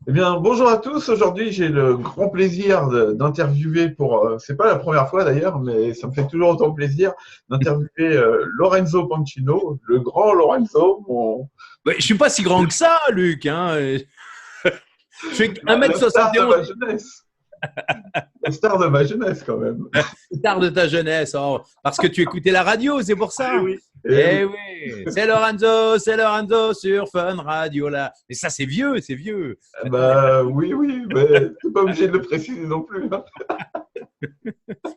Eh bien, bonjour à tous. Aujourd'hui, j'ai le grand plaisir d'interviewer c'est pas la première fois d'ailleurs, mais ça me fait toujours autant plaisir d'interviewer Lorenzo Pancino, le grand Lorenzo, Ouais, je suis pas si grand que ça, Luc. Hein. Je fais la star de 1m71. ma jeunesse. La star de ma jeunesse, quand même. Tard de ta jeunesse. Oh, parce que tu écoutais la radio, c'est pour Eh ça. oui, eh oui. Eh oui, c'est Lorenzo sur Fun Radio là. Mais ça, c'est vieux, c'est vieux. Maintenant, il y a pas... Bah oui, oui, mais t'es pas obligé de le préciser non plus, hein.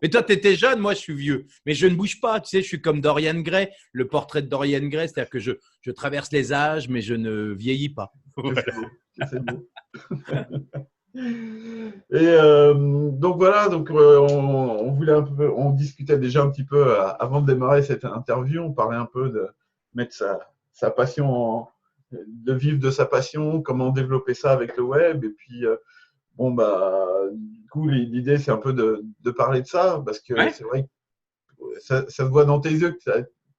Mais toi, tu étais jeune, moi, je suis vieux. Mais je ne bouge pas, tu sais, je suis comme Dorian Gray, le portrait de Dorian Gray, c'est-à-dire que je traverse les âges, mais je ne vieillis pas. Que Voilà. c'est beau, que c'est beau. Et donc voilà, on voulait un peu, on discutait déjà un petit peu avant de démarrer cette interview, on parlait un peu de mettre sa passion de vivre de sa passion, comment développer ça avec le web. Et puis bon bah du coup l'idée c'est un peu de parler de ça parce que Ouais. c'est vrai que ça se voit dans tes yeux que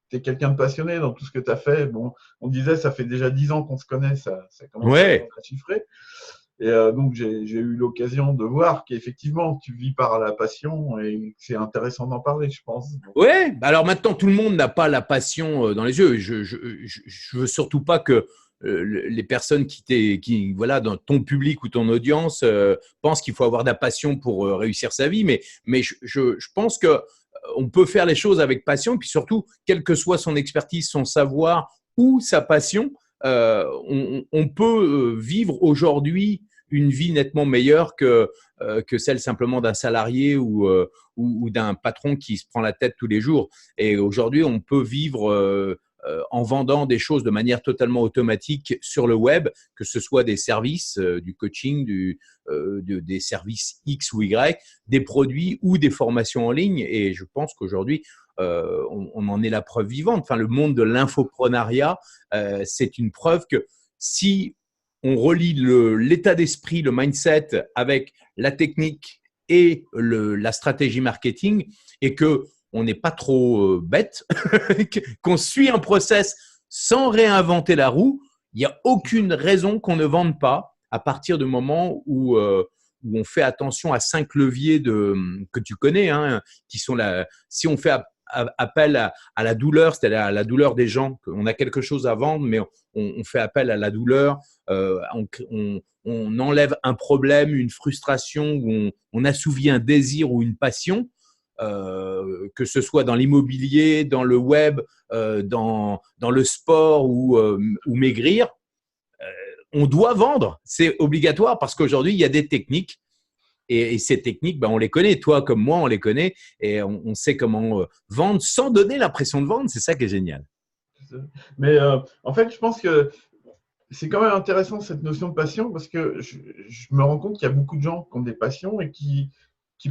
tu es quelqu'un de passionné dans tout ce que tu as fait. Bon, on disait ça fait déjà 10 ans qu'on se connaît, ça commence Ouais. à chiffrer. Et donc, j'ai eu l'occasion de voir qu'effectivement, tu vis par la passion et que c'est intéressant d'en parler, je pense. Donc, Ouais, bah alors maintenant tout le monde n'a pas la passion dans les yeux. Je veux surtout pas que les personnes voilà, dans ton public ou ton audience pensent qu'il faut avoir de la passion pour réussir sa vie, mais je pense que on peut faire les choses avec passion, puis surtout, quelle que soit son expertise, son savoir ou sa passion, on peut vivre aujourd'hui une vie nettement meilleure que celle simplement d'un salarié ou d'un patron qui se prend la tête tous les jours. Et aujourd'hui, on peut vivre en vendant des choses de manière totalement automatique sur le web, que ce soit des services, du coaching, des services X ou Y, des produits ou des formations en ligne. Et je pense qu'aujourd'hui, on en est la preuve vivante. Enfin, le monde de l'infoprenariat, c'est une preuve que si on relie l'état d'esprit, le mindset avec la technique et la stratégie marketing, et que on n'est pas trop bête, qu'on suit un process sans réinventer la roue, il n'y a aucune raison qu'on ne vende pas à partir du moment où on fait attention à 5 leviers que tu connais, hein, qui sont si on fait appel à la douleur, c'est-à-dire à la douleur des gens, on a quelque chose à vendre, mais on fait appel à la douleur, on enlève un problème, une frustration, ou on assouvit un désir ou une passion, que ce soit dans l'immobilier, dans le web, dans le sport ou maigrir, on doit vendre. C'est obligatoire parce qu'aujourd'hui, il y a des techniques. Et ces techniques, ben, on les connaît. Toi comme moi, on les connaît. Et on sait comment vendre sans donner l'impression de vendre. C'est ça qui est génial. mais en fait, je pense que c'est quand même intéressant cette notion de passion parce que je me rends compte qu'il y a beaucoup de gens qui ont des passions et qui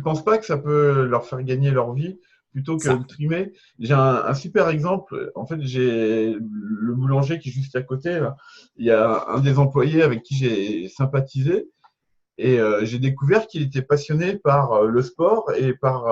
pensent pas que ça peut leur faire gagner leur vie plutôt que Ça. de trimer. J'ai un super exemple. En fait, j'ai le boulanger qui est juste à côté, là. Il y a un des employés avec qui j'ai sympathisé et j'ai découvert qu'il était passionné par le sport et par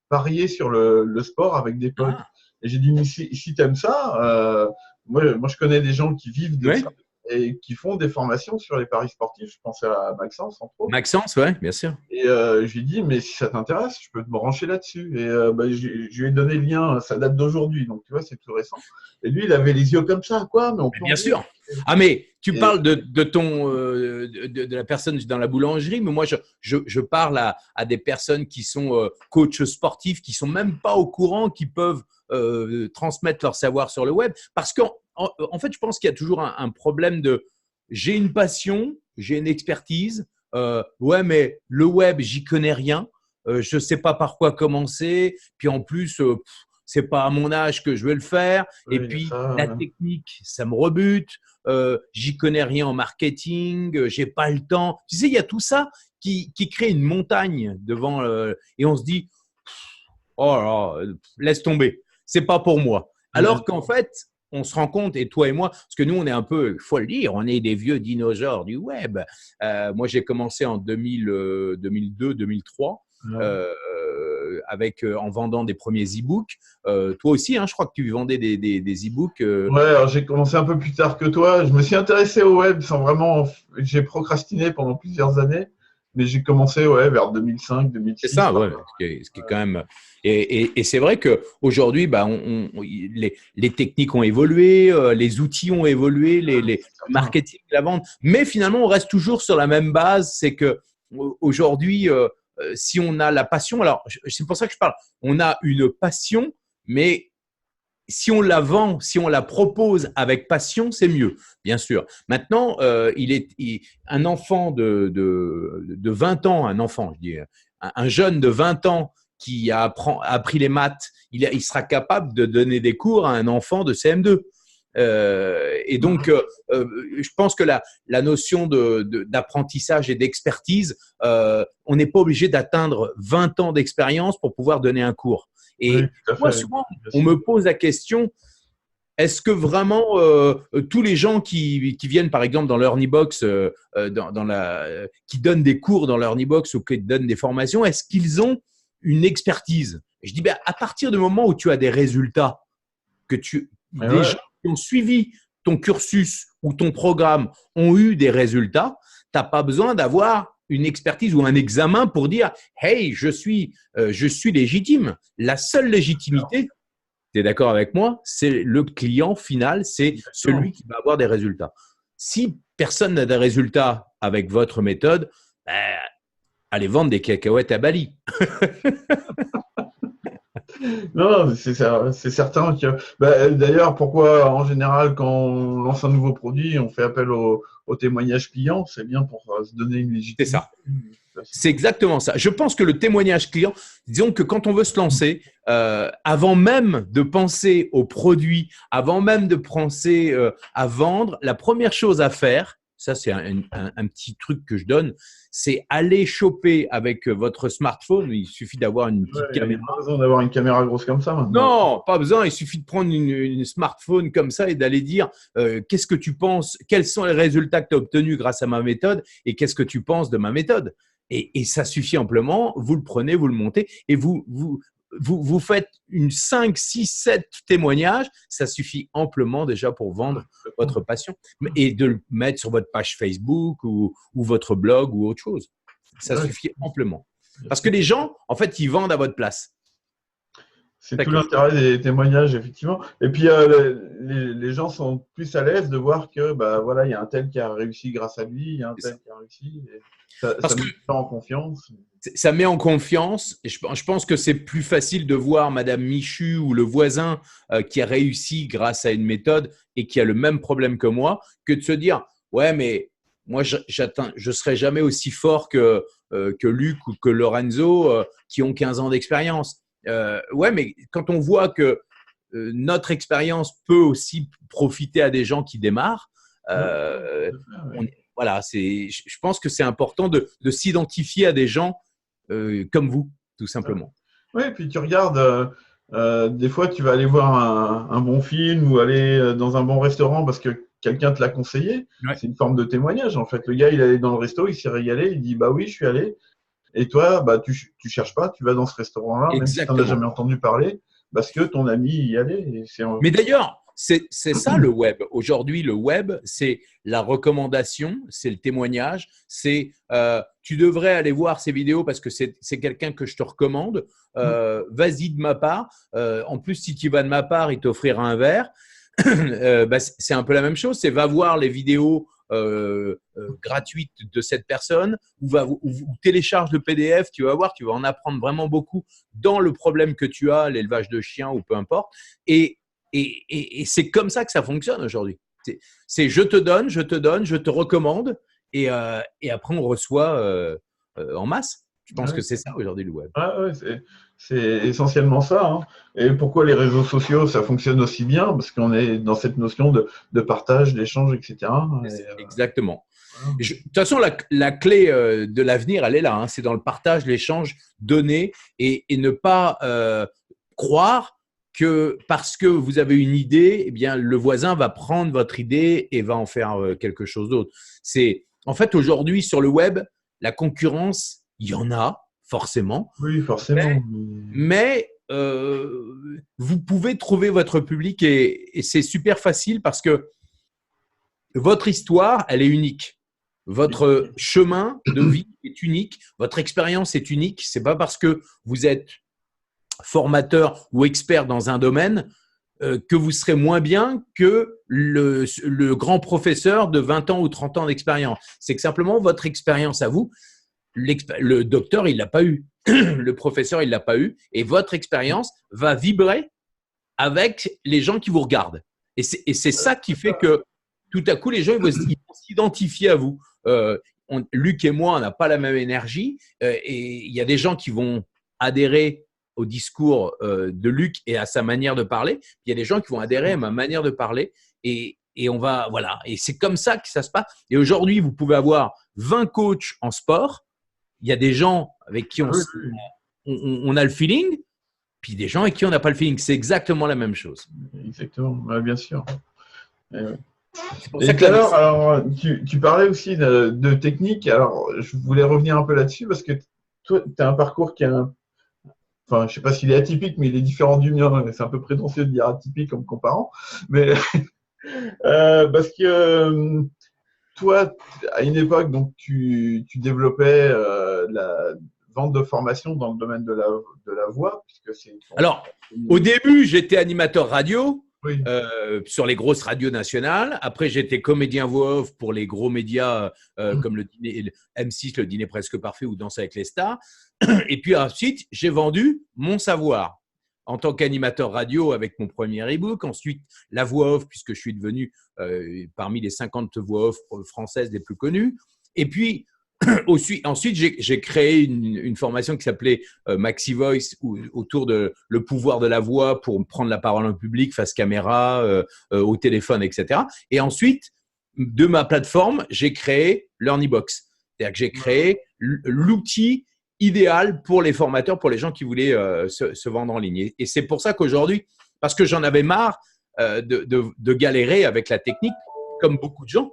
parier sur le sport avec des potes. Ah, Et j'ai dit, mais si tu aimes ça, moi, je connais des gens qui vivent de ça ouais. et qui font des formations sur les paris sportifs. Je pense à Maxence, entre autres. Maxence, ouais, bien sûr. Et je lui ai dit, mais si ça t'intéresse, je peux te brancher là-dessus. Et bah, je lui ai donné le lien, ça date d'aujourd'hui, donc tu vois, c'est tout récent. Et lui, il avait les yeux comme ça, quoi, mais on Mais peut en bien vivre. sûr. Ah, mais tu Et, parles de la personne dans la boulangerie, mais moi, je parle à des personnes qui sont coachs sportifs, qui sont même pas au courant, qui peuvent transmettre leur savoir sur le web. Parce qu'en fait, je pense qu'il y a toujours un problème de j'ai une passion, j'ai une expertise, ouais, mais le web, j'y connais rien, je sais pas par quoi commencer, puis en plus, c'est pas à mon âge que je vais le faire. Et oui, il y a puis, ça. la technique, ça me rebute. J'y connais rien en marketing. J'ai pas le temps. Tu sais, il y a tout ça qui crée une montagne devant. Et on se dit, oh là, là, laisse tomber. C'est pas pour moi. Alors qu'en fait, on se rend compte, et toi et moi, parce que nous, on est un peu, il faut le dire, on est des vieux dinosaures du web. Moi, j'ai commencé en 2002, 2003. Ouais. Euh, en vendant des premiers e-books. Toi aussi, hein, je crois que tu vendais des e-books. Ouais, alors j'ai commencé un peu plus tard que toi. Je me suis intéressé au web sans vraiment. J'ai procrastiné pendant plusieurs années, mais j'ai commencé vers 2005, C'est 2006. ça, ouais. Ce qui est quand même. Et c'est vrai qu'aujourd'hui, bah, les techniques ont évolué, les outils ont évolué, le marketing, la vente. Mais finalement, on reste toujours sur la même base. C'est que aujourd'hui, si on a la passion, alors c'est pour ça que je parle. On a une passion, mais si on la vend, si on la propose avec passion, c'est mieux, bien sûr. Maintenant, un enfant de 20 ans, je dis, un jeune de 20 ans qui a appris les maths, il sera capable de donner des cours à un enfant de CM2. Et donc, je pense que la notion d'apprentissage et d'expertise, on n'est pas obligé d'atteindre 20 ans d'expérience pour pouvoir donner un cours. Et Oui, tout à moi, fait. souvent, on me pose la question, est-ce que vraiment tous les gens qui viennent, par exemple, dans leur Learnybox, qui donnent des cours dans leur Learnybox ou qui donnent des formations, est-ce qu'ils ont une expertise? Et je dis, ben, à partir du moment où tu as des résultats, des gens qui ont suivi ton cursus ou ton programme ont eu des résultats, tu n'as pas besoin d'avoir une expertise ou un examen pour dire « Hey, je suis légitime ». La seule légitimité, tu es d'accord avec moi, c'est le client final, c'est celui qui va avoir des résultats. Si personne n'a des résultats avec votre méthode, ben, allez vendre des cacahuètes à Bali. Non, c'est certain que. D'ailleurs, pourquoi en général, quand on lance un nouveau produit, on fait appel au témoignage client, c'est bien pour se donner une légitimité. C'est ça. C'est exactement ça. Je pense que le témoignage client, disons que quand on veut se lancer, avant même de penser au produit, avant même de penser à vendre, la première chose à faire, ça c'est un petit truc que je donne, c'est aller choper avec votre smartphone. Il suffit d'avoir une petite caméra. Il n'y a pas besoin d'avoir une caméra grosse comme ça maintenant. Non, pas besoin. Il suffit de prendre une smartphone comme ça et d'aller dire qu'est-ce que tu penses, quels sont les résultats que tu as obtenus grâce à ma méthode et qu'est-ce que tu penses de ma méthode. Et ça suffit amplement. Vous le prenez, vous le montez et vous faites une 5, 6, 7 témoignages. Ça suffit amplement déjà pour vendre votre passion et de le mettre sur votre page Facebook ou votre blog ou autre chose. Ça suffit amplement. Parce que les gens, en fait, ils vendent à votre place. C'est tout l'intérêt des témoignages, effectivement. Et puis, les gens sont plus à l'aise de voir que, il y a un tel qui a réussi grâce à lui, il y a un tel qui a réussi. Ça met en confiance. Ça met en confiance. Et je pense que c'est plus facile de voir Madame Michu ou le voisin qui a réussi grâce à une méthode et qui a le même problème que moi, que de se dire, ouais, mais moi, je serai jamais aussi fort que Luc ou que Lorenzo qui ont 15 ans d'expérience. Ouais, mais quand on voit que notre expérience peut aussi profiter à des gens qui démarrent, voilà, je pense que c'est important de s'identifier à des gens comme vous, tout simplement. Oui, puis tu regardes, des fois, tu vas aller voir un bon film ou aller dans un bon restaurant parce que quelqu'un te l'a conseillé. Ouais. C'est une forme de témoignage, en fait. Le gars, il est allé dans le resto, il s'est régalé, il dit, bah oui, je suis allé. Et toi, tu cherches pas, tu vas dans ce restaurant-là, même si tu n'en as jamais entendu parler, parce que ton ami y allait. Mais d'ailleurs, c'est ça le web. Aujourd'hui, le web, c'est la recommandation, c'est le témoignage, c'est tu devrais aller voir ces vidéos parce que c'est quelqu'un que je te recommande. Vas-y de ma part. En plus, si tu vas de ma part, il t'offrira un verre. C'est un peu la même chose. C'est va voir les vidéos gratuite de cette personne ou télécharge le PDF, tu vas voir, tu vas en apprendre vraiment beaucoup dans le problème que tu as, l'élevage de chiens ou peu importe. Et c'est comme ça que ça fonctionne aujourd'hui. C'est je te donne, je te recommande et après on reçoit en masse. Je pense que c'est ça aujourd'hui le web. C'est essentiellement ça. Hein. Et pourquoi les réseaux sociaux, ça fonctionne aussi bien? Parce qu'on est dans cette notion de partage, d'échange, etc. Exactement. De toute façon, la clé de l'avenir, elle est là. Hein. C'est dans le partage, l'échange, donner et ne pas croire que parce que vous avez une idée, eh bien, le voisin va prendre votre idée et va en faire quelque chose d'autre. En fait, aujourd'hui, sur le web, la concurrence, il y en a, forcément. Oui, forcément. Mais vous pouvez trouver votre public et c'est super facile parce que votre histoire, elle est unique. Votre chemin de vie est unique. Votre expérience est unique. C'est pas parce que vous êtes formateur ou expert dans un domaine que vous serez moins bien que le grand professeur de 20 ans ou 30 ans d'expérience. C'est que simplement votre expérience à vous, le docteur, il l'a pas eu. Le professeur, il l'a pas eu. Et votre expérience va vibrer avec les gens qui vous regardent. Et c'est ça qui fait que tout à coup, les gens ils vont s'identifier à vous. Luc et moi, on n'a pas la même énergie. Et il y a des gens qui vont adhérer au discours de Luc et à sa manière de parler. Puis il y a des gens qui vont adhérer à ma manière de parler. Et on va, voilà. Et c'est comme ça que ça se passe. Et aujourd'hui, vous pouvez avoir 20 coachs en sport. Il y a des gens avec qui on a le feeling, puis des gens avec qui on n'a pas le feeling. C'est exactement la même chose. Exactement, ouais, bien sûr. Et tout à l'heure, alors, tu parlais aussi de technique. Alors, je voulais revenir un peu là-dessus parce que toi, tu as un parcours qui est enfin, je ne sais pas s'il est atypique, mais il est différent du mien. C'est un peu prétentieux de dire atypique en me comparant. Mais parce que toi, à une époque, donc, tu développais la vente de formation dans le domaine de la voix. Puisque c'est alors, au début, j'étais animateur radio. Oui. Sur les grosses radios nationales. Après, j'étais comédien voix off pour les gros médias comme le M6, le Dîner presque parfait ou Danse avec les stars. Et puis ensuite, j'ai vendu mon savoir en tant qu'animateur radio avec mon premier e-book. Ensuite, la voix off, puisque je suis devenu parmi les 50 voix off françaises les plus connues. Et puis, ensuite, j'ai créé une formation qui s'appelait Maxi Voice autour de le pouvoir de la voix pour prendre la parole en public, face caméra, au téléphone, etc. Et ensuite, de ma plateforme, j'ai créé LearnyBox. C'est-à-dire que j'ai créé l'outil idéal pour les formateurs, pour les gens qui voulaient se vendre en ligne. Et c'est pour ça qu'aujourd'hui, parce que j'en avais marre de galérer avec la technique, comme beaucoup de gens,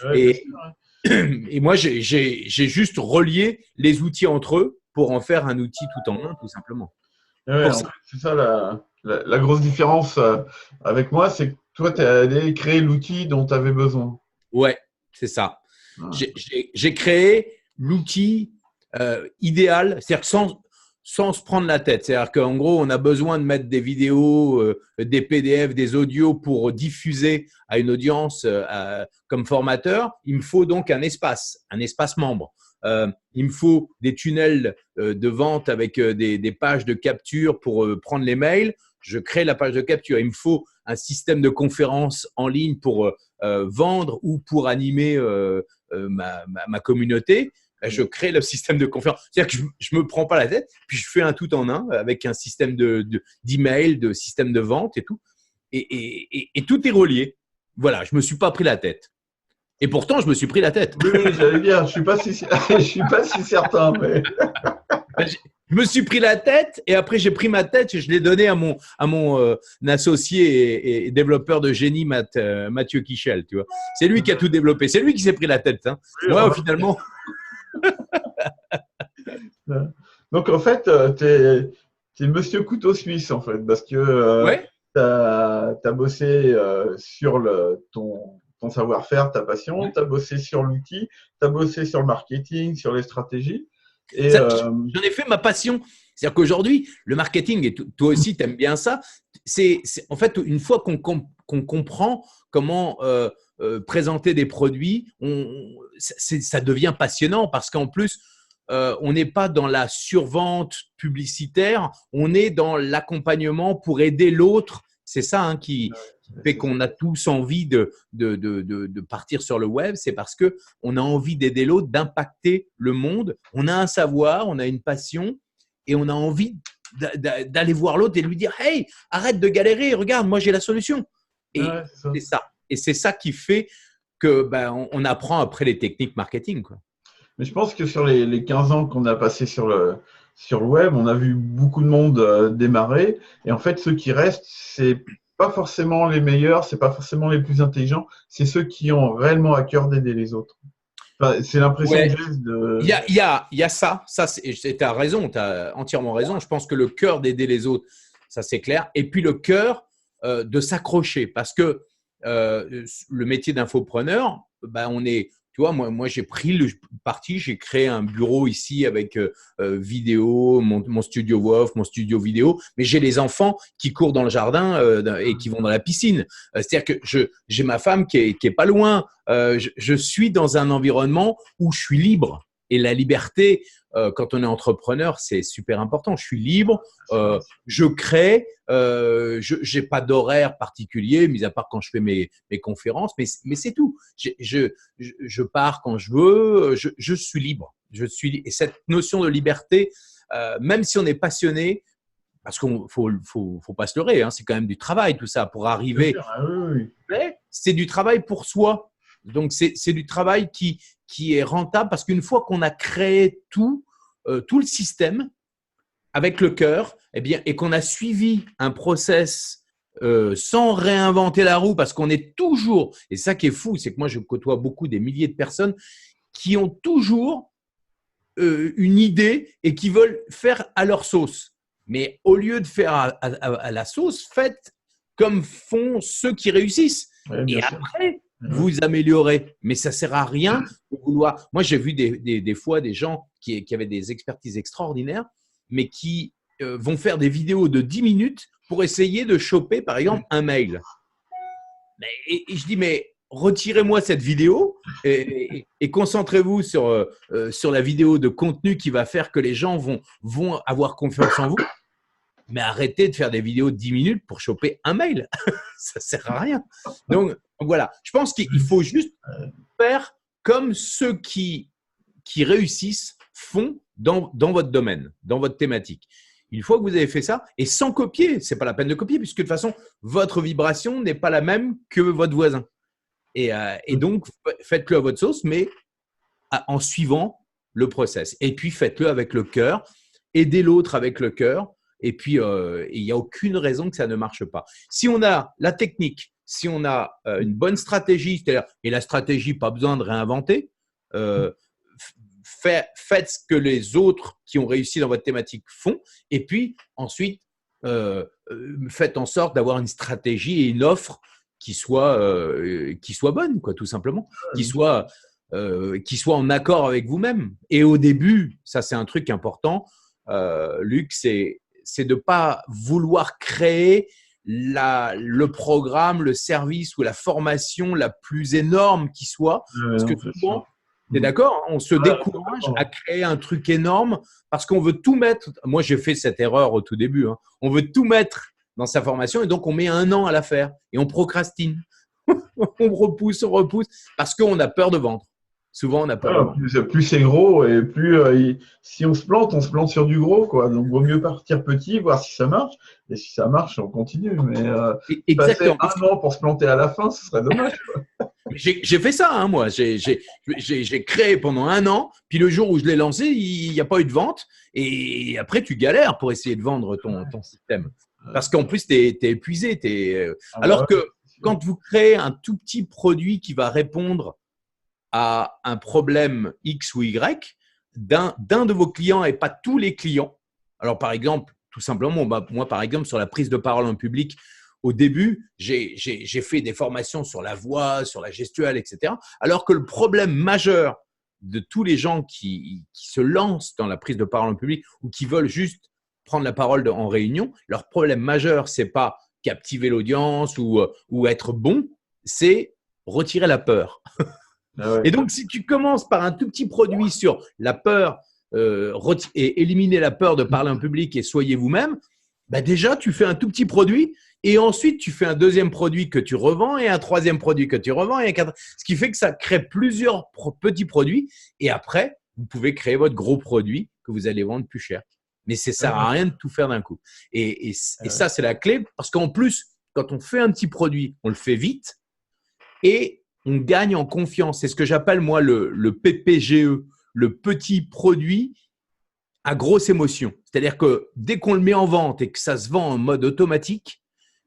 Ouais, et moi, j'ai juste relié les outils entre eux pour en faire un outil tout en un, tout simplement. Ouais, c'est ça la grosse différence avec moi, c'est que toi, tu es allé créer l'outil dont tu avais besoin. Ouais, c'est ça. Ouais. J'ai créé l'outil idéal, c'est-à-dire sans se prendre la tête. C'est-à-dire qu'en gros, on a besoin de mettre des vidéos, des PDF, des audios pour diffuser à une audience comme formateur. Il me faut donc un espace membre. Il me faut des tunnels de vente avec des pages de capture pour prendre les mails. Je crée la page de capture. Il me faut un système de conférence en ligne pour vendre ou pour animer ma communauté. Je crée le système de conférence. C'est-à-dire que je me prends pas la tête, puis je fais un tout en un avec un système d'email, de système de vente et tout. Et tout est relié. Voilà, je me suis pas pris la tête. Et pourtant, je me suis pris la tête. Oui, j'allais dire, je suis pas si certain. Mais... Je me suis pris la tête et après j'ai pris ma tête et je l'ai donné à mon associé et développeur de génie Mathieu Kichel, tu vois. C'est lui qui a tout développé. C'est lui qui s'est pris la tête. Hein. Moi, finalement. Donc en fait, tu es Monsieur Couteau Suisse en fait, parce que Ouais. tu as bossé sur ton savoir-faire, ta passion, tu as bossé sur l'outil, tu as bossé sur le marketing, sur les stratégies. J'en ai fait ma passion. C'est-à-dire qu'aujourd'hui, le marketing, et toi aussi, tu aimes bien ça, c'est en fait, une fois qu'on comprend comment présenter des produits, ça devient passionnant parce qu'en plus, on n'est pas dans la survente publicitaire, on est dans l'accompagnement pour aider l'autre. C'est ça qui fait qu'on a tous envie de partir sur le web. C'est parce qu'on a envie d'aider l'autre, d'impacter le monde. On a un savoir, on a une passion et on a envie d'aller voir l'autre et lui dire « Hey, arrête de galérer, regarde, moi j'ai la solution ». Et c'est ça. Et c'est ça qui fait que on apprend après les techniques marketing, quoi. Mais je pense que sur les 15 ans qu'on a passé sur le web, on a vu beaucoup de monde démarrer. Et en fait, ceux qui restent, c'est pas forcément les meilleurs, c'est pas forcément les plus intelligents, c'est ceux qui ont réellement à cœur d'aider les autres. Enfin, c'est l'impression Ouais, que j'ai de… il y a ça. Tu as raison, tu as entièrement raison. Je pense que le cœur d'aider les autres, ça c'est clair. Et puis le cœur de s'accrocher. Parce que le métier d'infopreneur, bah, on est, tu vois, moi j'ai pris le parti, j'ai créé un bureau ici avec vidéo, mon studio WOF, mon studio vidéo, mais j'ai les enfants qui courent dans le jardin et qui vont dans la piscine. C'est-à-dire que j'ai ma femme qui est pas loin. Je suis dans un environnement où je suis libre. Et la liberté, quand on est entrepreneur, c'est super important. Je suis libre, je crée, je n'ai pas d'horaire particulier, mis à part quand je fais mes conférences, mais c'est tout. Je pars quand je veux, je suis libre. Et cette notion de liberté, même si on est passionné, parce qu'il ne faut pas se leurrer, hein, c'est quand même du travail tout ça pour Bien arriver. sûr, ah oui, oui. Mais c'est du travail pour soi. Donc, c'est du travail qui est rentable parce qu'une fois qu'on a créé tout le système avec le cœur, eh bien, et qu'on a suivi un process sans réinventer la roue, parce qu'on est toujours, et ça qui est fou, c'est que moi je côtoie beaucoup des milliers de personnes qui ont toujours une idée et qui veulent faire à leur sauce. Mais au lieu de faire à la sauce, faites comme font ceux qui réussissent. Ouais, bien Et sûr. après, vous améliorez. Mais ça ne sert à rien de vouloir. Moi, j'ai vu des fois des gens qui avaient des expertises extraordinaires, mais qui vont faire des vidéos de 10 minutes pour essayer de choper, par exemple, un mail. Et je dis, mais retirez-moi cette vidéo et concentrez-vous sur la vidéo de contenu qui va faire que les gens vont avoir confiance en vous. Mais arrêtez de faire des vidéos de 10 minutes pour choper un mail. Ça ne sert à rien. Donc, voilà. Je pense qu'il faut juste faire comme ceux qui réussissent font dans votre domaine, dans votre thématique. Une fois que vous avez fait ça, et sans copier, ce n'est pas la peine de copier, puisque de toute façon, votre vibration n'est pas la même que votre voisin. Et donc, faites-le à votre sauce, mais en suivant le process. Et puis, faites-le avec le cœur, aidez l'autre avec le cœur, et puis, il n'y a aucune raison que ça ne marche pas. Si on a la technique, si on a une bonne stratégie, c'est-à-dire, et la stratégie, pas besoin de réinventer, faites ce que les autres qui ont réussi dans votre thématique font, et puis ensuite, faites en sorte d'avoir une stratégie et une offre qui soit bonne, quoi, tout simplement, qui soit en accord avec vous-même. Et au début, ça c'est un truc important, Luc, c'est de ne pas vouloir créer le programme, le service ou la formation la plus énorme qui soit, parce que souvent, tu es d'accord, on se décourage à créer un truc énorme parce qu'on veut tout mettre. Moi, j'ai fait cette erreur au tout début. Hein. On veut tout mettre dans sa formation et donc on met 1 an à la faire et on procrastine. On repousse parce qu'on a peur de vendre. Souvent, on a peur de vendre. Plus c'est gros et plus si on se plante sur du gros, quoi. Donc, vaut mieux partir petit, voir si ça marche. Et si ça marche, on continue. Mais passer 1 an pour se planter à la fin, ce serait dommage, quoi. J'ai fait ça, hein, moi. J'ai créé pendant 1 an, puis le jour où je l'ai lancé, il n'y a pas eu de vente. Et après, tu galères pour essayer de vendre ton système. Parce qu'en plus, tu es épuisé. Alors que quand vous créez un tout petit produit qui va répondre à un problème X ou Y d'un de vos clients et pas tous les clients. Alors, par exemple, tout simplement, moi, par exemple, sur la prise de parole en public, au début, j'ai fait des formations sur la voix, sur la gestuelle, etc. Alors que le problème majeur de tous les gens qui se lancent dans la prise de parole en public ou qui veulent juste prendre la parole en réunion, leur problème majeur, ce n'est pas captiver l'audience ou être bon, c'est retirer la peur. Et donc, si tu commences par un tout petit produit sur la peur et éliminer la peur de parler en public et soyez vous-même, bah déjà, tu fais un tout petit produit et ensuite, tu fais un deuxième produit que tu revends et un troisième produit que tu revends. Ce qui fait que ça crée plusieurs petits produits et après, vous pouvez créer votre gros produit que vous allez vendre plus cher. Mais ça ne sert à rien de tout faire d'un coup. Et ça, c'est la clé parce qu'en plus, quand on fait un petit produit, on le fait vite et on gagne en confiance. C'est ce que j'appelle, moi, le PPGE, le petit produit à grosse émotion. C'est-à-dire que dès qu'on le met en vente et que ça se vend en mode automatique,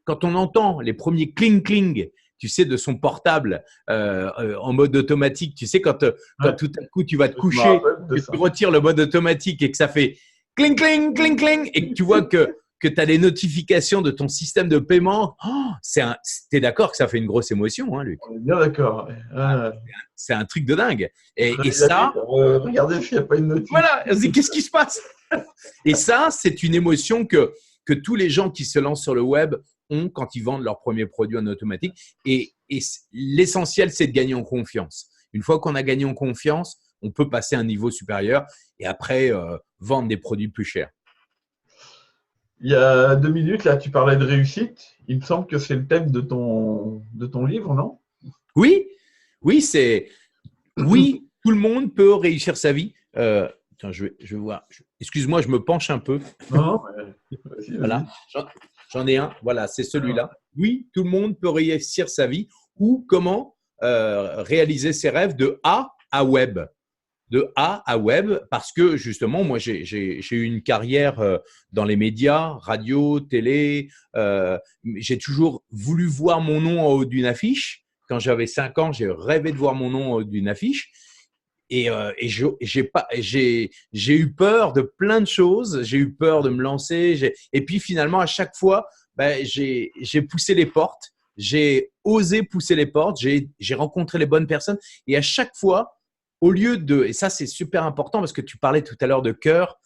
quand on entend les premiers cling-cling tu sais, de son portable en mode automatique. Tu sais, quand tout à coup, tu vas te coucher, que tu retires le mode automatique et que ça fait cling, cling, cling, cling, et que tu vois que tu as les notifications de ton système de paiement. Oh, t'es d'accord que ça fait une grosse émotion, hein, Luc? On est bien d'accord. C'est un truc de dingue. Et ça… regardez s'il n'y a pas une notice. Voilà, qu'est-ce qui se passe? Et ça, c'est une émotion que tous les gens qui se lancent sur le web ont quand ils vendent leurs premiers produits en automatique. Et l'essentiel, c'est de gagner en confiance. Une fois qu'on a gagné en confiance, on peut passer à un niveau supérieur et après vendre des produits plus chers. Il y a 2 minutes, là, tu parlais de réussite. Il me semble que c'est le thème de ton livre, non? Oui, oui, oui, tout le monde peut réussir sa vie. Attends, je vais voir. Excuse-moi, je me penche un peu. Non, mais vas-y. Voilà, j'en ai un. Voilà, c'est celui-là. Oui, tout le monde peut réussir sa vie ou comment réaliser ses rêves de A à web. De A à web, parce que justement, moi, j'ai eu une carrière dans les médias, radio, télé. J'ai toujours voulu voir mon nom en haut d'une affiche. Quand j'avais 5 ans, j'ai rêvé de voir mon nom en haut d'une affiche. Et j'ai eu peur de plein de choses. J'ai eu peur de me lancer. Et puis finalement, à chaque fois, j'ai poussé les portes. J'ai osé pousser les portes. J'ai rencontré les bonnes personnes. Et à chaque fois, au lieu de… Et ça, c'est super important parce que tu parlais tout à l'heure de cœur.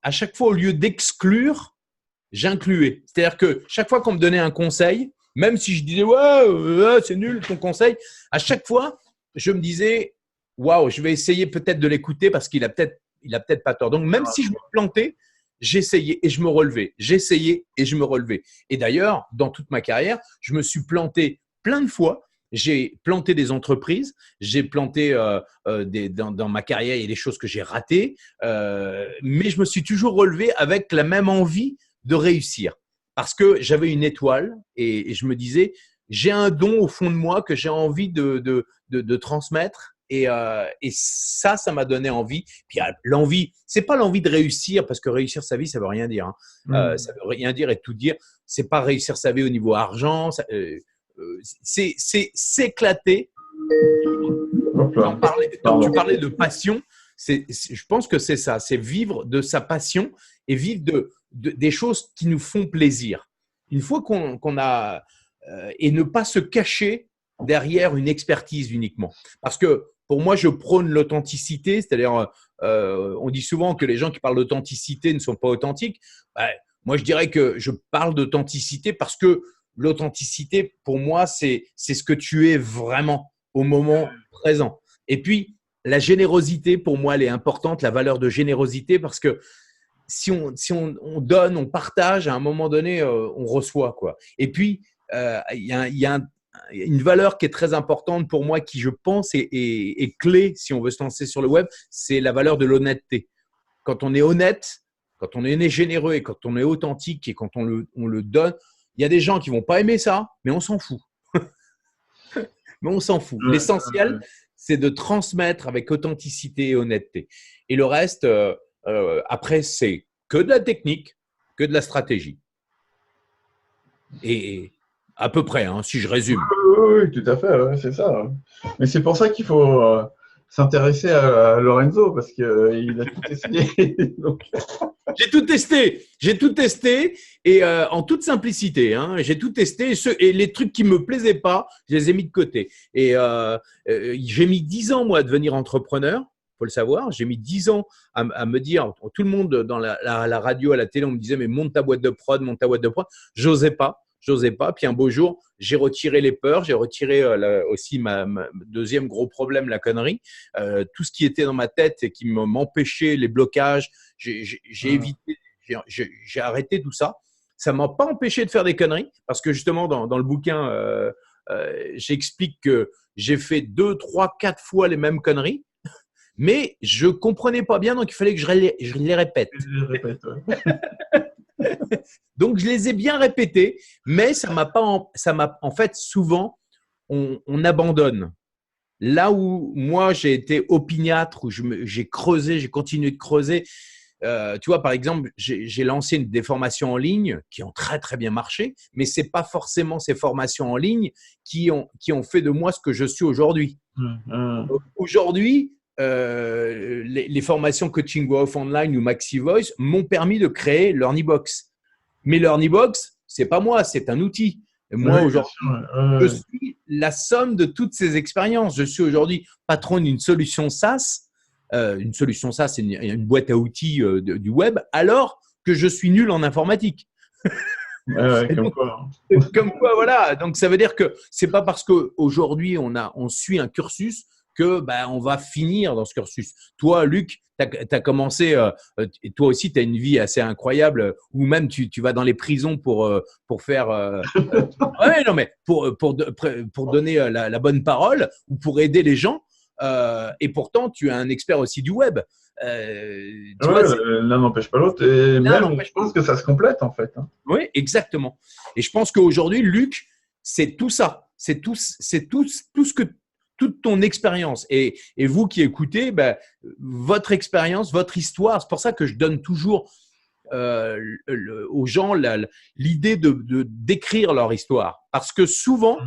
À chaque fois, au lieu d'exclure, j'incluais. C'est-à-dire que chaque fois qu'on me donnait un conseil, même si je disais « Ouais, c'est nul ton conseil », à chaque fois, je me disais « Waouh, je vais essayer peut-être de l'écouter parce qu'il a peut-être pas tort. » Donc, même si je me plantais, j'essayais et je me relevais. J'essayais et je me relevais. Et d'ailleurs, dans toute ma carrière, je me suis planté plein de fois. J'ai planté des entreprises, j'ai planté dans ma carrière, il y a des choses que j'ai ratées, mais je me suis toujours relevé avec la même envie de réussir parce que j'avais une étoile et je me disais, j'ai un don au fond de moi que j'ai envie de transmettre. Et ça m'a donné envie. Puis l'envie, c'est pas l'envie de réussir parce que réussir sa vie, ça veut rien dire. Hein. Ça veut rien dire et tout dire. C'est pas réussir sa vie au niveau argent. C'est s'éclater. Quand tu parlais de passion, je pense que c'est ça. C'est vivre de sa passion et vivre des choses qui nous font plaisir. Une fois qu'on a et ne pas se cacher derrière une expertise uniquement. Parce que pour moi, je prône l'authenticité, c'est-à-dire, on dit souvent que les gens qui parlent d'authenticité ne sont pas authentiques. Moi, je dirais que je parle d'authenticité parce que l'authenticité, pour moi, c'est ce que tu es vraiment au moment présent. Et puis, la générosité, pour moi, elle est importante, la valeur de générosité, parce que si on donne, on partage, à un moment donné, on reçoit, quoi. Et puis, il y a une valeur qui est très importante pour moi, qui, je pense, est clé si on veut se lancer sur le web, c'est la valeur de l'honnêteté. Quand on est honnête, quand on est généreux et quand on est authentique et quand on le donne, il y a des gens qui ne vont pas aimer ça, mais on s'en fout. Mais on s'en fout. L'essentiel, c'est de transmettre avec authenticité et honnêteté. Et le reste, après, c'est que de la technique, que de la stratégie. Et à peu près, hein, si je résume. Oui, tout à fait, ouais, c'est ça. Mais c'est pour ça qu'il faut s'intéresser à Lorenzo, parce qu'il a tout essayé. Donc… J'ai tout testé et en toute simplicité. Hein, j'ai tout testé et les trucs qui me plaisaient pas, je les ai mis de côté. Et j'ai mis 10 ans, moi, à devenir entrepreneur. Faut le savoir. J'ai mis 10 ans à me dire, tout le monde dans la radio, à la télé, on me disait, mais monte ta boîte de prod, monte ta boîte de prod. J'osais pas. Puis un beau jour, j'ai retiré les peurs, j'ai retiré aussi ma deuxième gros problème, la connerie. Tout ce qui était dans ma tête et qui m'empêchait, les blocages, j'ai évité, j'ai arrêté tout ça. Ça ne m'a pas empêché de faire des conneries parce que justement, dans le bouquin, j'explique que j'ai fait 2, 3, 4 fois les mêmes conneries, mais je ne comprenais pas bien, donc il fallait que je les répète. Donc, je les ai bien répétés, mais ça m'a en fait, souvent, on abandonne. Là où moi, j'ai été opiniâtre, où j'ai creusé, j'ai continué de creuser, Tu vois, par exemple, j'ai lancé des formations en ligne qui ont très, très bien marché, mais ce n'est pas forcément ces formations en ligne qui ont fait de moi ce que je suis aujourd'hui. Aujourd'hui, les formations Coaching Go Off Online ou Maxi Voice m'ont permis de créer LearnyBox. Mais LearnyBox, c'est pas moi, c'est un outil. Et moi, aujourd'hui, je suis la somme de toutes ces expériences. Je suis aujourd'hui patron d'une solution SaaS. Une solution SaaS, c'est une boîte à outils du web, alors que je suis nul en informatique. Comme quoi. Comme quoi, voilà. Donc, ça veut dire que c'est pas parce qu'aujourd'hui, on suit un cursus que on va finir dans ce cursus. Toi, Luc, tu as commencé, et toi aussi, tu as une vie assez incroyable, ou même tu vas dans les prisons pour faire… ouais, non, mais pour donner la bonne parole ou pour aider les gens. Et pourtant, tu es un expert aussi du web. L'un n'empêche pas l'autre. Et même, je pense que ça se complète, en fait. Oui, exactement. Et je pense qu'aujourd'hui, Luc, c'est tout ça. C'est tout ce que toute ton expérience. Et vous qui écoutez, votre expérience, votre histoire, c'est pour ça que je donne toujours aux gens l'idée d'écrire leur histoire. Parce que souvent,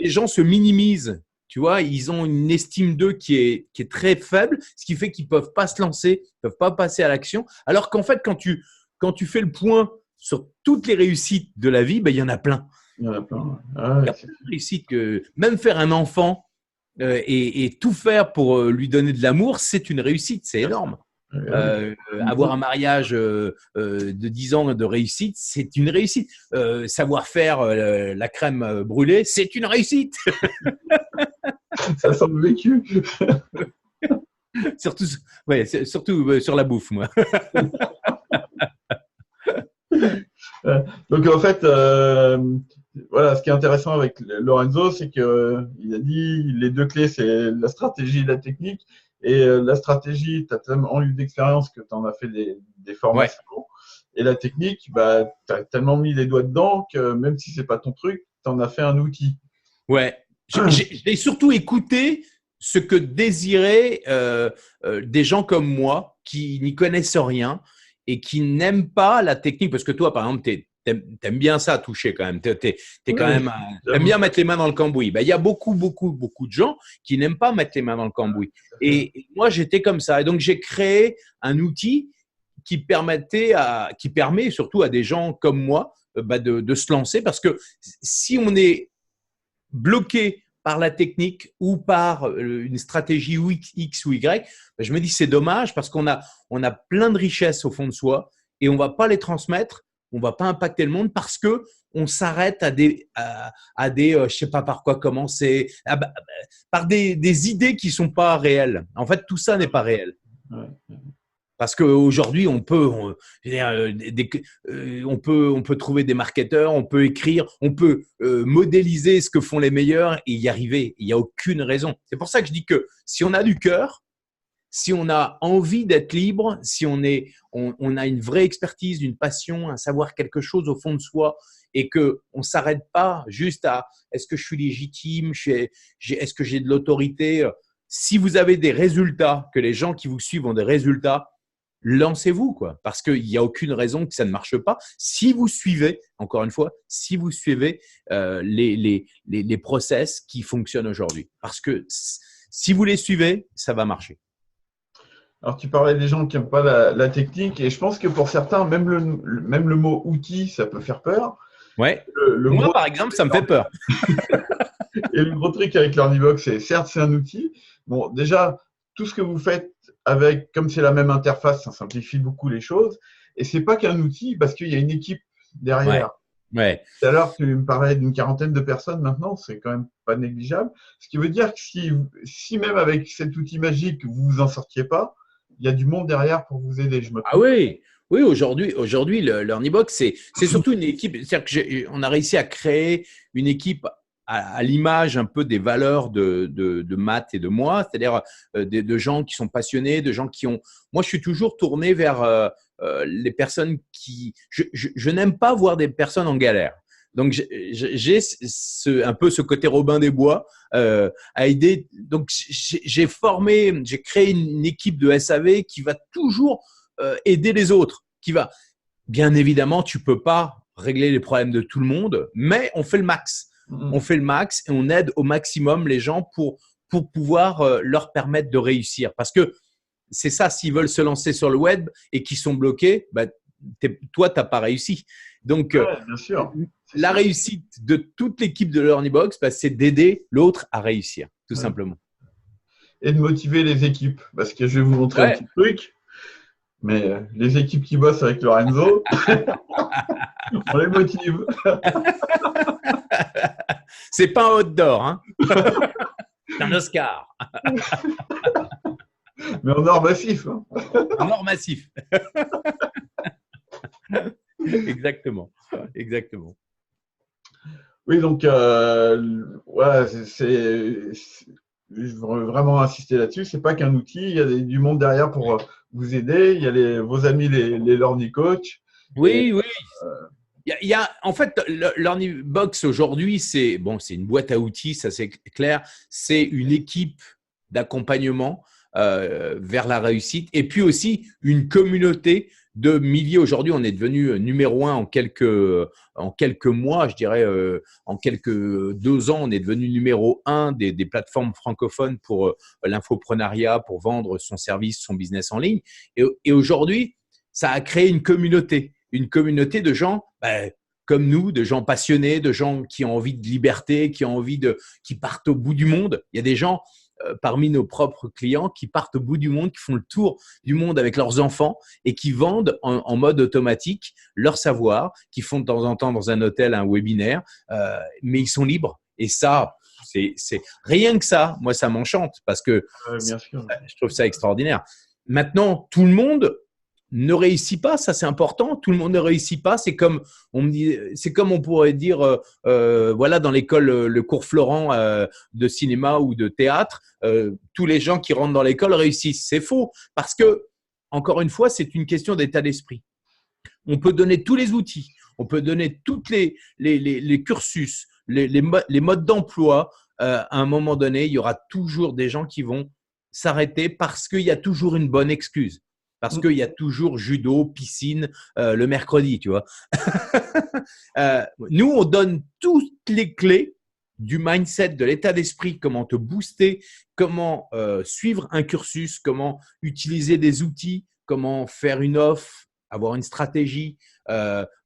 les gens se minimisent. Tu vois, ils ont une estime d'eux qui est très faible, ce qui fait qu'ils ne peuvent pas se lancer, ils ne peuvent pas passer à l'action. Alors qu'en fait, quand tu fais le point sur toutes les réussites de la vie, il y en a plein. Il y en a plein. Il y a plein de réussites que même faire un enfant et tout faire pour lui donner de l'amour, c'est une réussite, c'est énorme. Avoir un mariage de 10 ans de réussite, c'est une réussite. Savoir faire la crème brûlée, c'est une réussite. Ça semble vécu. surtout sur la bouffe, moi. Donc en fait, voilà, ce qui est intéressant avec Lorenzo, c'est qu'il a dit les deux clés, c'est la stratégie et la technique. Et la stratégie, tu as tellement eu d'expérience que tu en as fait des formations. Ouais. Et la technique, tu as tellement mis les doigts dedans que même si ce n'est pas ton truc, tu en as fait un outil. Ouais. J'ai surtout écouté ce que désiraient des gens comme moi qui n'y connaissent rien et qui n'aiment pas la technique. Parce que toi, par exemple, t'aimes bien ça, toucher quand même. T'aimes bien mettre les mains dans le cambouis. Il y a beaucoup de gens qui n'aiment pas mettre les mains dans le cambouis. Et moi, j'étais comme ça. Et donc, j'ai créé un outil qui permet surtout à des gens comme moi de se lancer. Parce que si on est bloqué par la technique ou par une stratégie X ou Y, je me dis c'est dommage parce qu'on a plein de richesses au fond de soi et on ne va pas les transmettre, on ne va pas impacter le monde parce qu'on s'arrête à des je ne sais pas par quoi commencer, par des idées qui ne sont pas réelles. En fait, tout ça n'est pas réel. Ouais. Parce qu'aujourd'hui, on peut trouver des marketeurs, on peut écrire, on peut modéliser ce que font les meilleurs et y arriver. Il n'y a aucune raison. C'est pour ça que je dis que si on a du cœur, si on a envie d'être libre, si on a une vraie expertise, une passion, un savoir quelque chose au fond de soi et qu'on ne s'arrête pas juste à est-ce que je suis légitime, est-ce que j'ai de l'autorité. Si vous avez des résultats, que les gens qui vous suivent ont des résultats, lancez-vous, quoi, parce qu'il n'y a aucune raison que ça ne marche pas. Si vous suivez, encore une fois, si vous suivez les process qui fonctionnent aujourd'hui. Parce que si vous les suivez, ça va marcher. Alors, tu parlais des gens qui n'aiment pas la technique, et je pense que pour certains, même le mot outil, ça peut faire peur. Ouais. Moi, par exemple, ça me fait peur. Et le gros truc avec LearnyBox, certes, c'est un outil. Bon, déjà, tout ce que vous faites avec, comme c'est la même interface, ça simplifie beaucoup les choses. Et c'est pas qu'un outil, parce qu'il y a une équipe derrière. Ouais. Tout à l'heure, tu me parlais d'une quarantaine de personnes maintenant, c'est quand même pas négligeable. Ce qui veut dire que si même avec cet outil magique, vous vous en sortiez pas, il y a du monde derrière pour vous aider. Ah oui, aujourd'hui, le LearnyBox, c'est surtout une équipe. C'est-à-dire qu'on a réussi à créer une équipe à l'image un peu des valeurs de Matt et de moi, c'est-à-dire de gens qui sont passionnés, de gens qui ont… Moi, je suis toujours tourné vers les personnes qui… Je n'aime pas voir des personnes en galère. Donc, j'ai un peu ce côté Robin des Bois à aider. Donc, j'ai créé une équipe de SAV qui va toujours aider les autres, qui va… Bien évidemment, tu peux pas régler les problèmes de tout le monde, mais on fait le max. On fait le max et on aide au maximum les gens pour pouvoir leur permettre de réussir. Parce que c'est ça, s'ils veulent se lancer sur le web et qu'ils sont bloqués, bah, toi, tu n'as pas réussi. Donc, bien sûr. La réussite de toute l'équipe de LearnyBox, bah, c'est d'aider l'autre à réussir, tout simplement. Et de motiver les équipes. Parce que je vais vous montrer un petit truc. Mais les équipes qui bossent avec Lorenzo, on les motive. C'est pas un hot d'or, hein. C'est un Oscar. Mais en or massif. Hein. En or massif. Exactement. Exactement. Oui, donc, ouais, je veux vraiment insister là-dessus. C'est pas qu'un outil, il y a du monde derrière pour vous aider. Il y a vos amis, les Learning Coach. Oui, oui. En fait, LearnyBox aujourd'hui, c'est une boîte à outils, ça c'est clair. C'est une équipe d'accompagnement vers la réussite et puis aussi une communauté de milliers. Aujourd'hui, on est devenu numéro 1 en quelques mois, je dirais, en quelques 2 ans, on est devenu numéro 1 des plateformes francophones pour l'infoprenariat, pour vendre son service, son business en ligne. Et aujourd'hui, ça a créé une communauté de gens comme nous, de gens passionnés, de gens qui ont envie de liberté, qui partent au bout du monde. Il y a des gens parmi nos propres clients qui partent au bout du monde, qui font le tour du monde avec leurs enfants et qui vendent en mode automatique leur savoir, qui font de temps en temps dans un hôtel un webinaire, mais ils sont libres. Et ça, c'est rien que ça, moi, ça m'enchante parce que bien sûr. Je trouve ça extraordinaire. Maintenant, tout le monde ne réussit pas, ça c'est important. Tout le monde ne réussit pas. C'est comme on pourrait dire, voilà, dans l'école, le cours Florent de cinéma ou de théâtre, tous les gens qui rentrent dans l'école réussissent. C'est faux parce que, encore une fois, c'est une question d'état d'esprit. On peut donner tous les outils, on peut donner toutes les cursus, les modes d'emploi. À un moment donné, il y aura toujours des gens qui vont s'arrêter parce qu'il y a toujours une bonne excuse. Parce qu'il y a toujours judo, piscine, le mercredi, tu vois. Nous, on donne toutes les clés du mindset, de l'état d'esprit, comment te booster, comment suivre un cursus, comment utiliser des outils, comment faire une offre, avoir une stratégie,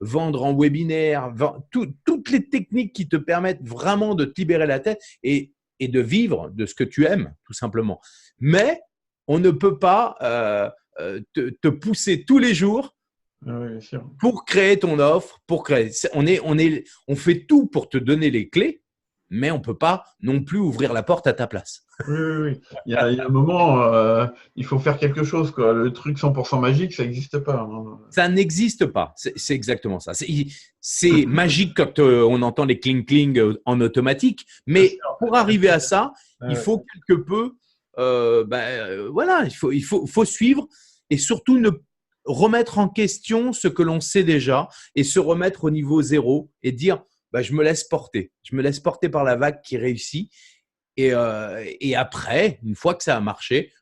vendre en webinaire, toutes les techniques qui te permettent vraiment de te libérer la tête et de vivre de ce que tu aimes, tout simplement. Mais on ne peut pas… te pousser tous les jours pour créer ton offre, on fait tout pour te donner les clés, mais on ne peut pas non plus ouvrir la porte à ta place. Oui. Il y a un moment, il faut faire quelque chose, quoi. Le truc 100% magique, ça n'existe pas. Hein. Ça n'existe pas. C'est exactement ça. C'est magique quand on entend les cling-cling en automatique, mais pour arriver à ça, il faut quelque peu… voilà, il faut suivre et surtout ne remettre en question ce que l'on sait déjà et se remettre au niveau 0 et dire je me laisse porter. Je me laisse porter par la vague qui réussit et après, une fois que ça a marché,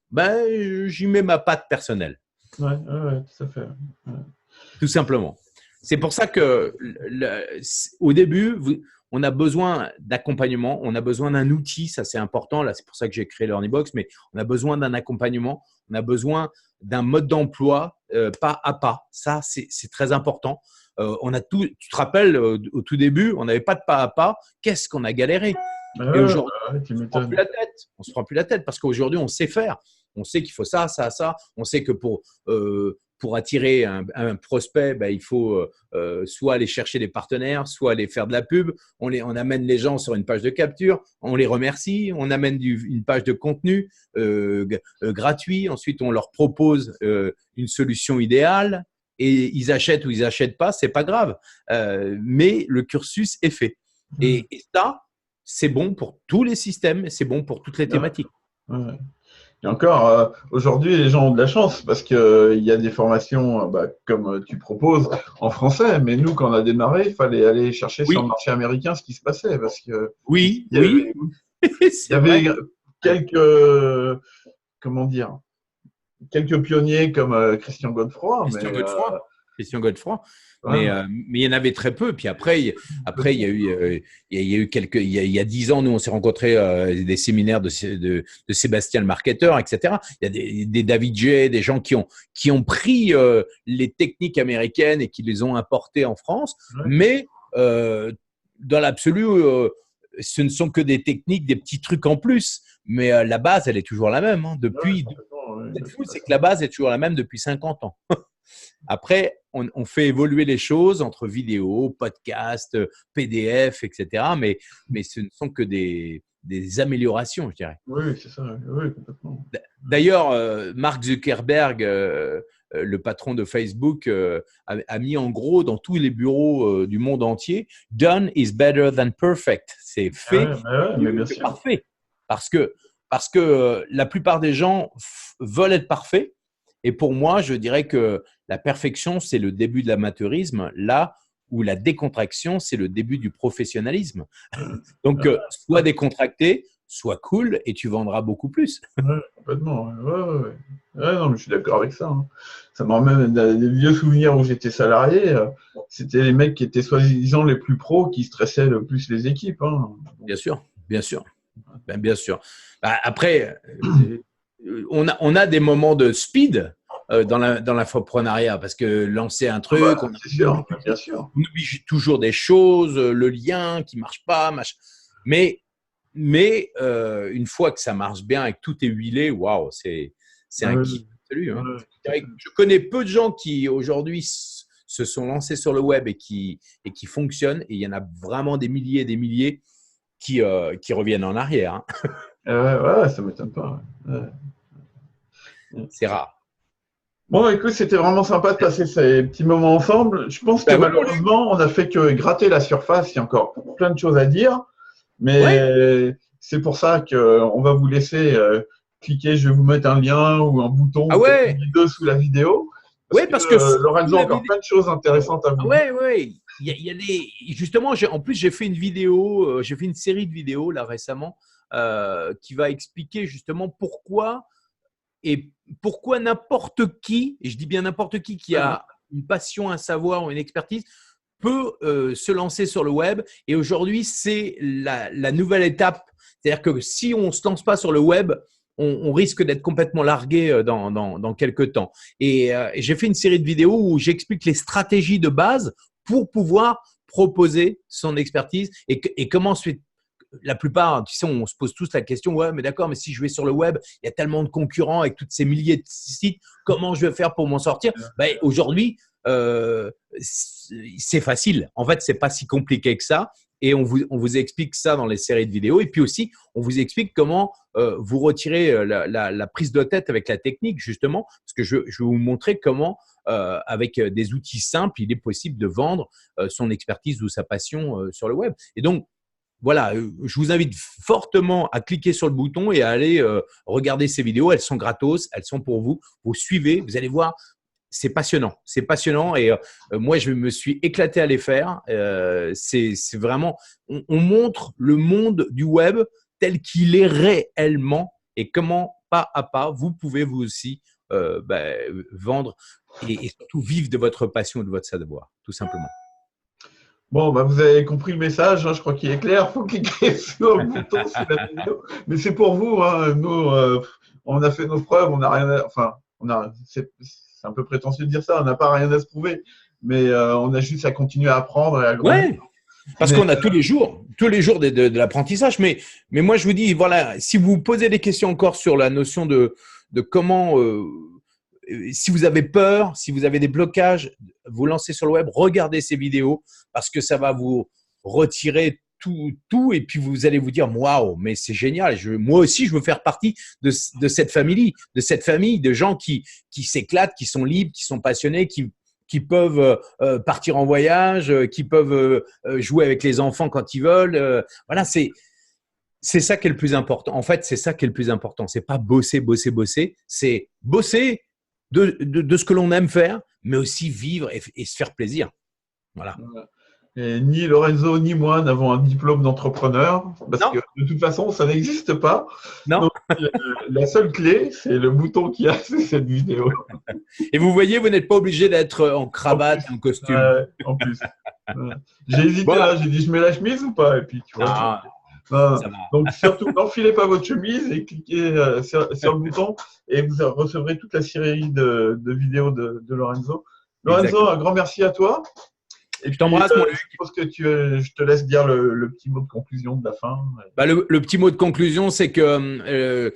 j'y mets ma patte personnelle. Ouais, tout à fait. Ouais. Tout simplement. C'est pour ça que au début, on a besoin d'accompagnement, on a besoin d'un outil, ça c'est important. Là, c'est pour ça que j'ai créé LearnyBox, mais on a besoin d'un accompagnement, on a besoin d'un mode d'emploi pas à pas. Ça, c'est très important. Tu te rappelles, au tout début, on n'avait pas de pas à pas. Qu'est-ce qu'on a galéré? Et aujourd'hui, on ne se prend plus la tête parce qu'aujourd'hui, on sait faire. On sait qu'il faut ça, ça, ça. On sait que pour attirer un prospect, il faut soit aller chercher des partenaires, soit aller faire de la pub. On amène les gens sur une page de capture, on les remercie, on amène une page de contenu gratuit. Ensuite, on leur propose une solution idéale et ils achètent ou ils n'achètent pas, c'est pas grave. Mais le cursus est fait. Et ça, c'est bon pour tous les systèmes, c'est bon pour toutes les thématiques. Ouais. Et encore, aujourd'hui, les gens ont de la chance parce qu'il y a des formations comme tu proposes en français. Mais nous, quand on a démarré, il fallait aller chercher sur le marché américain ce qui se passait. Parce que il y avait quelques… Comment dire ? quelques pionniers comme Christian Godefroy, Christian Godefroy. Christian Godefroy. ouais, Mais il y en avait très peu. Puis après, il y a eu, il y a eu quelques, il y a 10 ans, nous, on s'est rencontrés des séminaires de Sébastien le marketeur, etc. Il y a des David J, des gens qui ont pris les techniques américaines et qui les ont importées en France. ouais. Mais dans l'absolu, ce ne sont que des techniques, des petits trucs en plus. Mais la base, elle est toujours la même. Hein, Ouais, depuis, complètement, ouais, c'est fou, c'est que la base est toujours la même depuis 50 ans. Après, on fait évoluer les choses entre vidéos, podcasts, PDF, etc. Mais ce ne sont que des améliorations, je dirais. oui, c'est ça, oui, complètement. D'ailleurs, Mark Zuckerberg, le patron de Facebook, a mis en gros dans tous les bureaux du monde entier, Done is better than perfect. C'est fait Ouais, mais mieux bien que sûr. parfait. Parce que la plupart des gens veulent être parfaits. Et pour moi, je dirais que la perfection, c'est le début de l'amateurisme, là où la décontraction, c'est le début du professionnalisme. Donc, soit décontracté, soit cool, et tu vendras beaucoup plus. Ouais, complètement. Ouais. Ouais, non, mais je suis d'accord avec ça. Hein. Ça me ramène des vieux souvenirs où j'étais salarié. C'était les mecs qui étaient soi-disant les plus pros qui stressaient le plus les équipes. Hein. Bien sûr, bien sûr. Ben, bien sûr. Après, on a des moments de speed dans l'infoprenariat parce que lancer un truc, Bah, c'est sûr, bien sûr. on oublie toujours des choses, le lien qui marche pas, mais une fois que ça marche bien et que tout est huilé, waouh, c'est un kiff absolu. Hein. Je connais peu de gens qui aujourd'hui se sont lancés sur le web et qui fonctionnent, et il y en a vraiment des milliers et des milliers qui reviennent en arrière. Hein. Ouais, ça m'étonne pas. C'est rare. Bon, écoute, c'était vraiment sympa de passer ces petits moments ensemble. Je pense que Ben, malheureusement, on n'a fait que gratter la surface. Il y a encore plein de choses à dire. Mais c'est pour ça qu'on va vous laisser cliquer. Je vais vous mettre un lien ou un bouton ah ouais, les deux sous la vidéo. parce que Lorenzo a encore plein de choses intéressantes à vous dire. ouais. Il y a des justement, en plus j'ai fait une vidéo, j'ai fait une série de vidéos là récemment qui va expliquer justement pourquoi n'importe qui, et je dis bien n'importe qui a une passion, un savoir ou une expertise, peut se lancer sur le web. Et aujourd'hui, c'est la nouvelle étape. C'est-à-dire que si on ne se lance pas sur le web, on risque d'être complètement largué dans quelques temps. Et j'ai fait une série de vidéos où j'explique les stratégies de base pour pouvoir proposer son expertise et comment ensuite. La plupart, tu sais, on se pose tous la question, ouais, mais d'accord, mais si je vais sur le web, il y a tellement de concurrents avec toutes ces milliers de sites, comment je vais faire pour m'en sortir? Ben, aujourd'hui, c'est facile. En fait, c'est pas si compliqué que ça. Et on vous explique ça dans les séries de vidéos. Et puis aussi, on vous explique comment vous retirer la prise de tête avec la technique, justement, parce que je vais vous montrer comment, avec des outils simples, il est possible de vendre son expertise ou sa passion sur le web. Et donc, voilà, je vous invite fortement à cliquer sur le bouton et à aller regarder ces vidéos. Elles sont gratos, elles sont pour vous. Vous suivez, vous allez voir, c'est passionnant. C'est passionnant et moi, je me suis éclaté à les faire. C'est vraiment, on montre le monde du web tel qu'il est réellement et comment, pas à pas, vous pouvez vous aussi vendre et surtout vivre de votre passion et de votre savoir, tout simplement. Bon, bah, vous avez compris le message, hein, je crois qu'il est clair. Il faut cliquer sur le bouton sous la vidéo. Mais c'est pour vous. Hein, nous, on a fait nos preuves. On n'a rien à, enfin, c'est un peu prétentieux de dire ça. On n'a pas rien à se prouver. Mais on a juste à continuer à apprendre et à grandir. Ouais, parce qu'on a tous les jours de l'apprentissage. Mais moi, je vous dis, voilà, si vous posez des questions encore sur la notion de comment… si vous avez peur, si vous avez des blocages, vous lancez sur le web, regardez ces vidéos parce que ça va vous retirer tout et puis vous allez vous dire waouh, mais c'est génial. Moi aussi, je veux faire partie de cette famille, de gens qui s'éclatent, qui sont libres, qui sont passionnés, qui peuvent partir en voyage, qui peuvent jouer avec les enfants quand ils veulent. Voilà, c'est ça qui est le plus important. En fait, c'est ça qui est le plus important. C'est pas bosser. C'est bosser de ce que l'on aime faire, mais aussi vivre et se faire plaisir. Voilà. Et ni Lorenzo ni moi n'avons un diplôme d'entrepreneur parce Non, que de toute façon, ça n'existe pas. non. Donc, la seule clé, c'est le bouton qu'il y a sur cette vidéo. Et vous voyez, vous n'êtes pas obligé d'être en En cravate, plus, en costume. en plus. J'ai hésité Voilà. là, j'ai dit je mets la chemise ou pas? Et puis tu vois. Ah, Non, ça va. donc surtout, n'enfilez pas votre chemise et cliquez sur le bouton et vous recevrez toute la série de vidéos de Lorenzo. Lorenzo, Exactement. un grand merci à toi. Et Je puis, t'embrasse, mon je Luc. suppose que je te laisse dire le petit mot de conclusion de la fin. Bah, le petit mot de conclusion, c'est que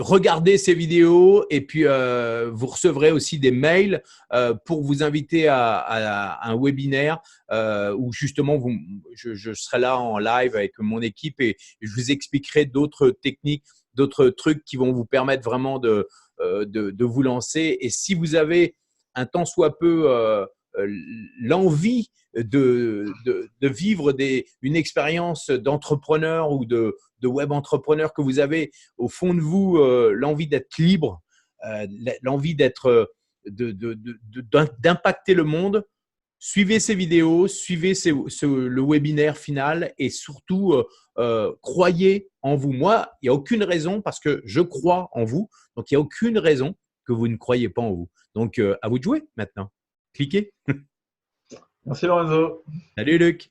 regardez ces vidéos et puis vous recevrez aussi des mails pour vous inviter à un webinaire où justement je serai là en live avec mon équipe et je vous expliquerai d'autres techniques, d'autres trucs qui vont vous permettre vraiment de vous lancer. Et si vous avez un tant soit peu l'envie de vivre une expérience d'entrepreneur ou de web entrepreneur, que vous avez au fond de vous l'envie d'être libre, l'envie d'impacter le monde, suivez ces vidéos, suivez le webinaire final et surtout croyez en vous. Moi, il n'y a aucune raison, parce que je crois en vous, donc il n'y a aucune raison que vous ne croyez pas en vous. Donc, à vous de jouer maintenant. Cliquez. Merci Lorenzo. Salut Luc.